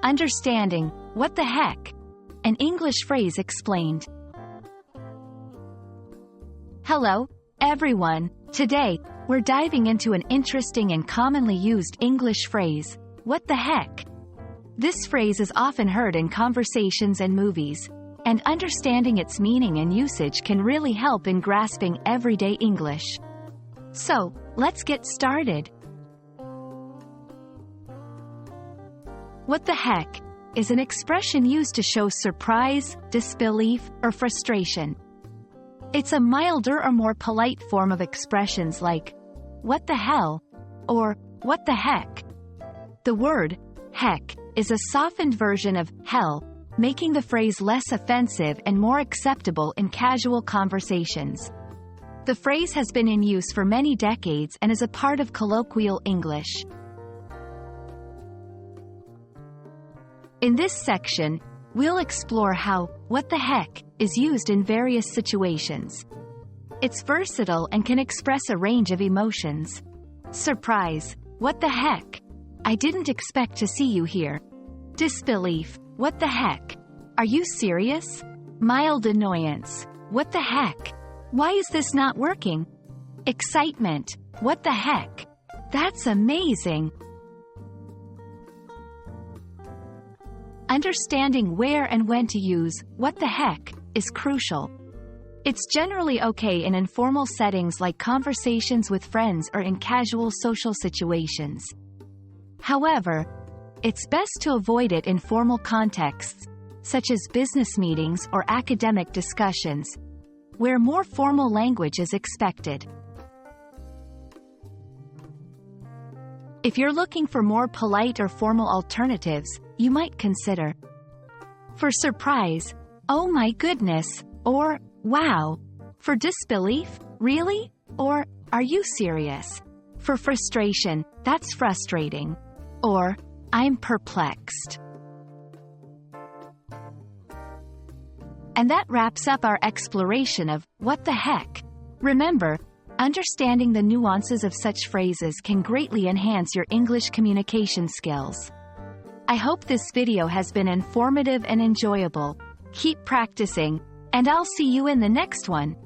Understanding what the heck? An English phrase explained. Hello, everyone. Today, we're diving into an interesting and commonly used English phrase, what the heck? This phrase is often heard in conversations and movies, and understanding its meaning and usage can really help in grasping everyday English. So, let's get started. What the heck is an expression used to show surprise, disbelief, or frustration. It's a milder or more polite form of expressions like, what the hell? Or, what the heck? The word, heck, is a softened version of hell, making the phrase less offensive and more acceptable in casual conversations. The phrase has been in use for many decades and is a part of colloquial English. In this section, we'll explore how what the heck is used in various situations. It's versatile and can express a range of emotions. Surprise, what the heck? I didn't expect to see you here. Disbelief, what the heck? Are you serious? Mild annoyance, what the heck? Why is this not working? Excitement, what the heck? That's amazing. Understanding where and when to use what the heck is crucial. It's generally okay in informal settings like conversations with friends or in casual social situations. However, it's best to avoid it in formal contexts, such as business meetings or academic discussions, where more formal language is expected. If you're looking for more polite or formal alternatives, you might consider, for surprise, oh my goodness, or wow. For disbelief, really? Or are you serious? For frustration, that's frustrating. Or I'm perplexed. And that wraps up our exploration of what the heck. Remember, understanding the nuances of such phrases can greatly enhance your English communication skills. I hope this video has been informative and enjoyable. Keep practicing, and I'll see you in the next one.